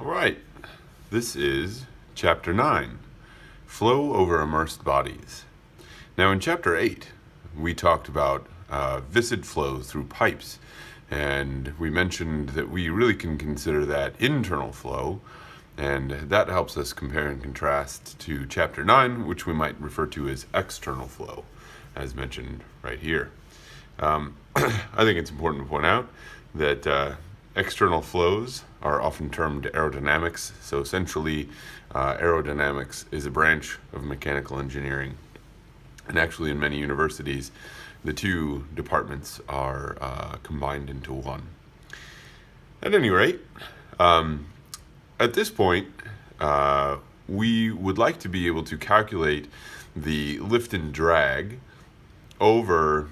All right, this is Chapter 9, Flow over Immersed Bodies. Now in Chapter 8, we talked about viscid flow through pipes, and we mentioned that we really can consider that internal flow, and that helps us compare and contrast to Chapter 9, which we might refer to as external flow, as mentioned right here. I think it's important to point out that external flows are often termed aerodynamics. So essentially, aerodynamics is a branch of mechanical engineering. And actually, in many universities, the two departments are combined into one. At any rate, at this point, we would like to be able to calculate the lift and drag over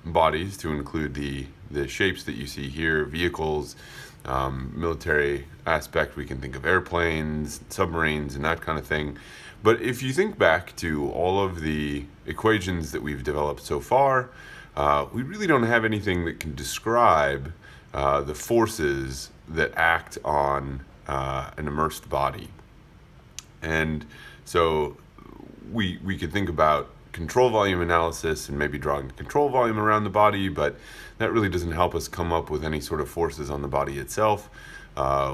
bodies to include the shapes that you see here, vehicles, military aspect. We can think of airplanes, submarines, and that kind of thing. But if you think back to all of the equations that we've developed so far, we really don't have anything that can describe the forces that act on an immersed body. And so we could think about control volume analysis and maybe drawing the control volume around the body, but that really doesn't help us come up with any sort of forces on the body itself.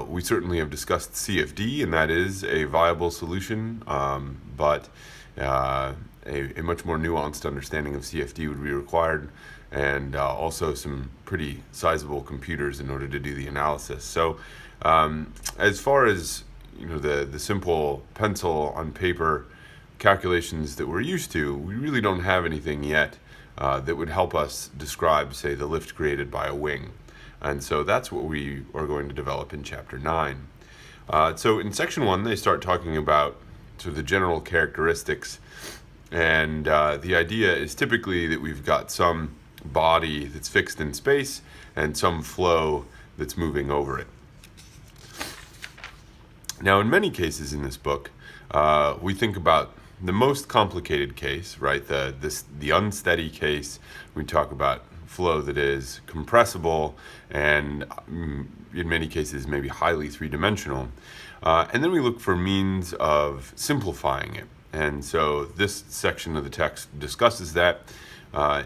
We certainly have discussed CFD, and that is a viable solution, but a much more nuanced understanding of CFD would be required, and also some pretty sizable computers in order to do the analysis. So as far as the simple pencil on paper calculations that we're used to, we really don't have anything yet that would help us describe, say, the lift created by a wing. And so that's what we are going to develop in Chapter 9. So in Section 1, they start talking about sort of the general characteristics. And the idea is typically that we've got some body that's fixed in space and some flow that's moving over it. Now, in many cases in this book, we think about the most complicated case, right? The unsteady case. We talk about flow that is compressible and in many cases maybe highly three-dimensional. And then we look for means of simplifying it. And so this section of the text discusses that.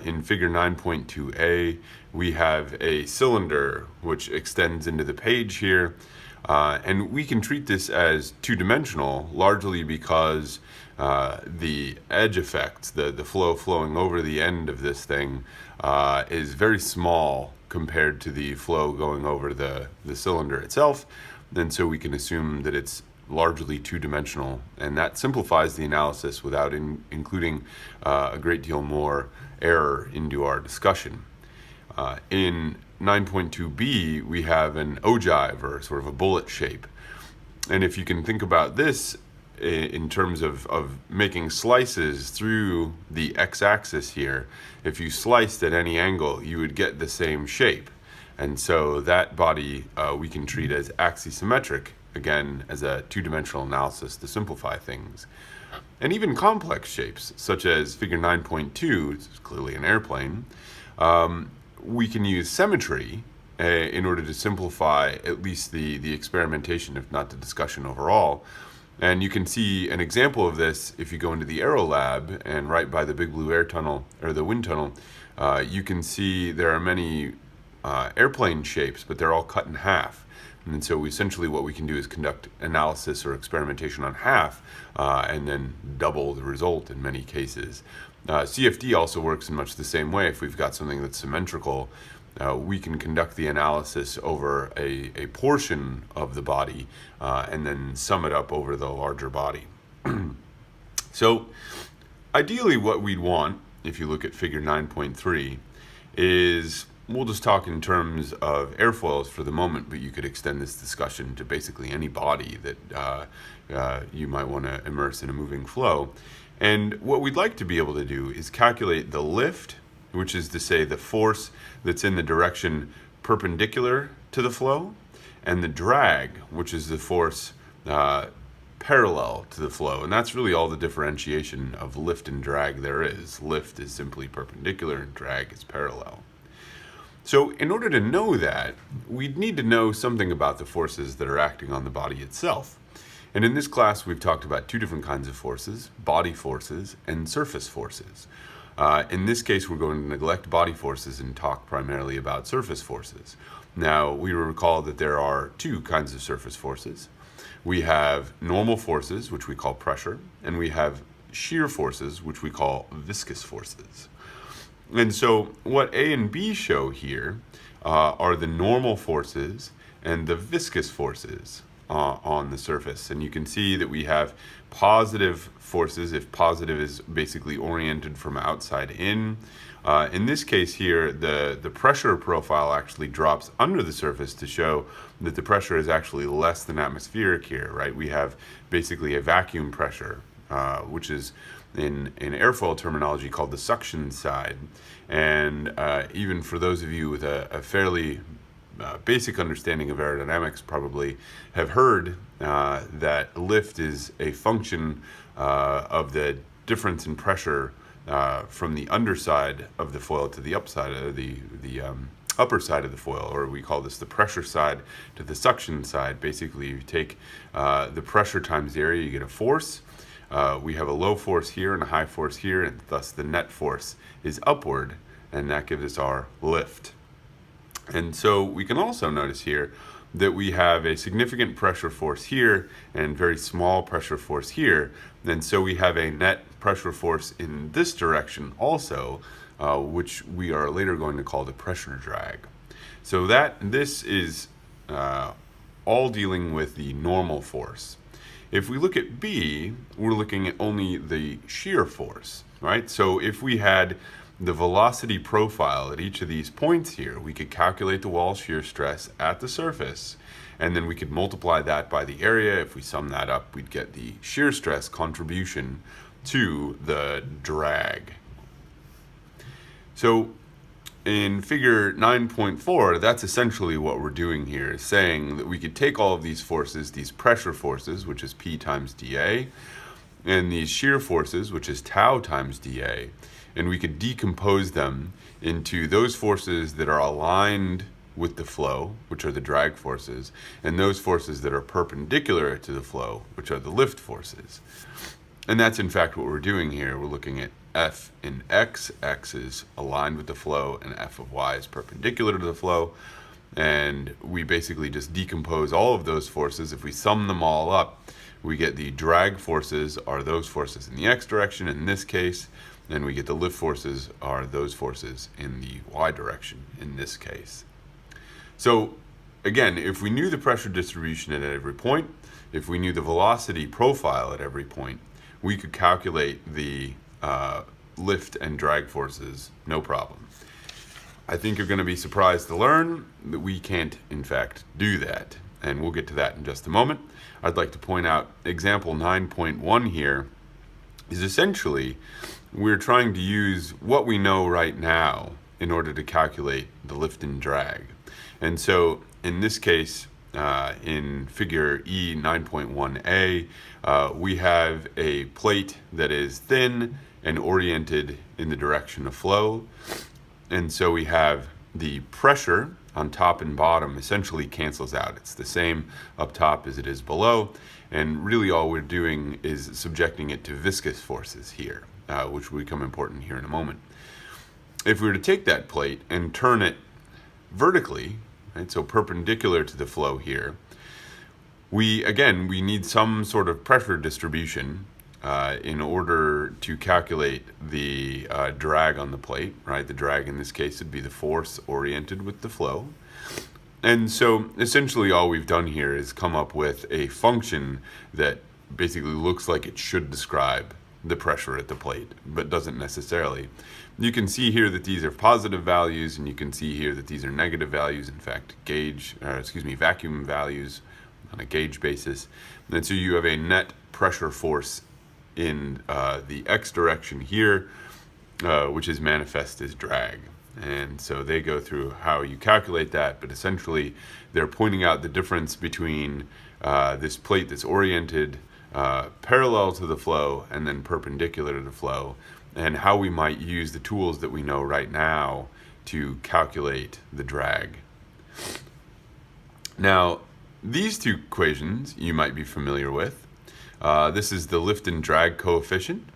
In figure 9.2a, we have a cylinder which extends into the page here. And we can treat this as two-dimensional, largely because the edge effect, the flow flowing over the end of this thing, is very small compared to the flow going over the cylinder itself. And so we can assume that it's largely two-dimensional, and that simplifies the analysis without including a great deal more error into our discussion. In 9.2b, we have an ogive, or sort of a bullet shape. And if you can think about this in terms of making slices through the x-axis here, if you sliced at any angle, you would get the same shape. And so that body we can treat as axisymmetric, again, as a two-dimensional analysis to simplify things. And even complex shapes, such as figure 9.2, which is clearly an airplane, we can use symmetry in order to simplify at least the experimentation, if not the discussion overall. And you can see an example of this if you go into the Aero Lab and right by the Big Blue Air Tunnel, or the wind tunnel, you can see there are many airplane shapes, but they're all cut in half. And so essentially what we can do is conduct analysis or experimentation on half and then double the result in many cases. CFD also works in much the same way. If we've got something that's symmetrical, we can conduct the analysis over a portion of the body and then sum it up over the larger body. So ideally what we'd want, if you look at figure 9.3, is, we'll just talk in terms of airfoils for the moment, but you could extend this discussion to basically any body that you might want to immerse in a moving flow. And what we'd like to be able to do is calculate the lift, which is to say the force that's in the direction perpendicular to the flow, and the drag, which is the force parallel to the flow. And that's really all the differentiation of lift and drag there is. Lift is simply perpendicular and drag is parallel. So in order to know that, we'd need to know something about the forces that are acting on the body itself. And in this class, we've talked about two different kinds of forces, body forces and surface forces. In this case, we're going to neglect body forces and talk primarily about surface forces. Now, we recall that there are two kinds of surface forces. We have normal forces, which we call pressure, and we have shear forces, which we call viscous forces. And so what A and B show here are the normal forces and the viscous forces on the surface. And you can see that we have positive forces, if positive is basically oriented from outside in. In this case here, the pressure profile actually drops under the surface to show that the pressure is actually less than atmospheric here, right? We have basically a vacuum pressure, which is in airfoil terminology called the suction side. And even for those of you with a fairly basic understanding of aerodynamics probably have heard that lift is a function of the difference in pressure from the underside of the foil to the upside of the upper side of the foil, or we call this the pressure side to the suction side. Basically, you take the pressure times the area, you get a force. We have a low force here and a high force here, and thus the net force is upward, and that gives us our lift. And so we can also notice here that we have a significant pressure force here and very small pressure force here. And so we have a net pressure force in this direction also, which we are later going to call the pressure drag. So this is all dealing with the normal force. If we look at B, we're looking at only the shear force, right? So if we had the velocity profile at each of these points here, we could calculate the wall shear stress at the surface, and then we could multiply that by the area. If we sum that up, we'd get the shear stress contribution to the drag. So in figure 9.4, that's essentially what we're doing here, is saying that we could take all of these forces, these pressure forces, which is P times dA, and these shear forces, which is tau times dA, and we could decompose them into those forces that are aligned with the flow, which are the drag forces, and those forces that are perpendicular to the flow, which are the lift forces. And that's in fact what we're doing here. We're looking at F in X. X is aligned with the flow, and F of Y is perpendicular to the flow. And we basically just decompose all of those forces. If we sum them all up, we get the drag forces are those forces in the X direction in this case, and we get the lift forces are those forces in the Y direction in this case. So again, if we knew the pressure distribution at every point, if we knew the velocity profile at every point, we could calculate the lift and drag forces, no problem. I think you're going to be surprised to learn that we can't, in fact, do that. And we'll get to that in just a moment. I'd like to point out example 9.1 here is essentially we're trying to use what we know right now in order to calculate the lift and drag. And so in this case, in figure E 9.1a, we have a plate that is thin and oriented in the direction of flow. And so we have the pressure on top and bottom essentially cancels out. It's the same up top as it is below. And really all we're doing is subjecting it to viscous forces here, which will become important here in a moment. If we were to take that plate and turn it vertically, right, so perpendicular to the flow here, we need some sort of pressure distribution in order to calculate the drag on the plate, right? The drag in this case would be the force oriented with the flow. And so essentially all we've done here is come up with a function that basically looks like it should describe the pressure at the plate, but doesn't necessarily. You can see here that these are positive values, and you can see here that these are negative values, in fact, vacuum values on a gauge basis. And so you have a net pressure force in the X direction here, which is manifest as drag. And so they go through how you calculate that, but essentially they're pointing out the difference between this plate that's oriented parallel to the flow and then perpendicular to the flow, and how we might use the tools that we know right now to calculate the drag. Now, these two equations you might be familiar with. This is the lift and drag coefficient,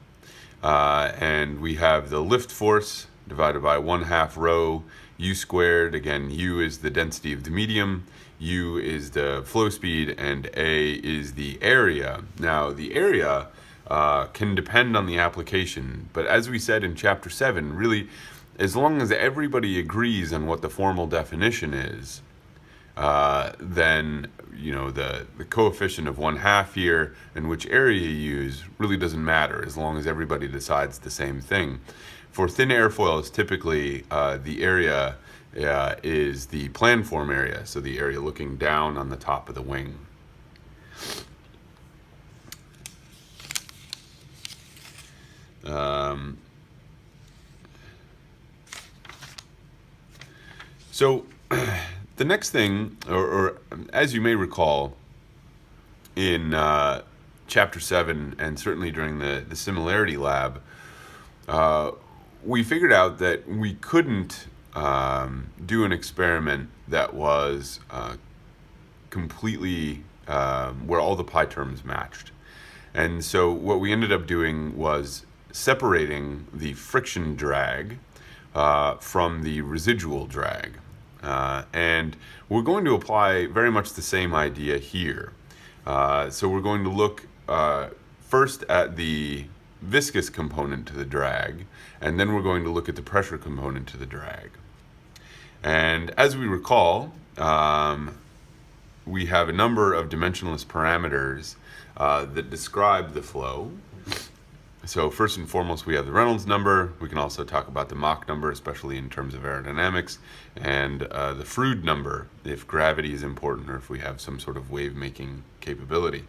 and we have the lift force divided by 1/2 rho u squared. Again, u is the density of the medium, u is the flow speed, and a is the area. Now, the area can depend on the application, but as we said in Chapter 7, really, as long as everybody agrees on what the formal definition is, then the coefficient of 1/2 here and which area you use really doesn't matter as long as everybody decides the same thing. For thin airfoils, typically the area is the planform area, so the area looking down on the top of the wing. So the next thing, or as you may recall, in Chapter 7, and certainly during the similarity lab, we figured out that we couldn't do an experiment that was completely where all the pi terms matched. And so what we ended up doing was separating the friction drag from the residual drag. And we're going to apply very much the same idea here. So we're going to look first at the viscous component to the drag, and then we're going to look at the pressure component to the drag. And as we recall, we have a number of dimensionless parameters that describe the flow. So first and foremost, we have the Reynolds number. We can also talk about the Mach number, especially in terms of aerodynamics, and the Froude number, if gravity is important or if we have some sort of wave-making capability.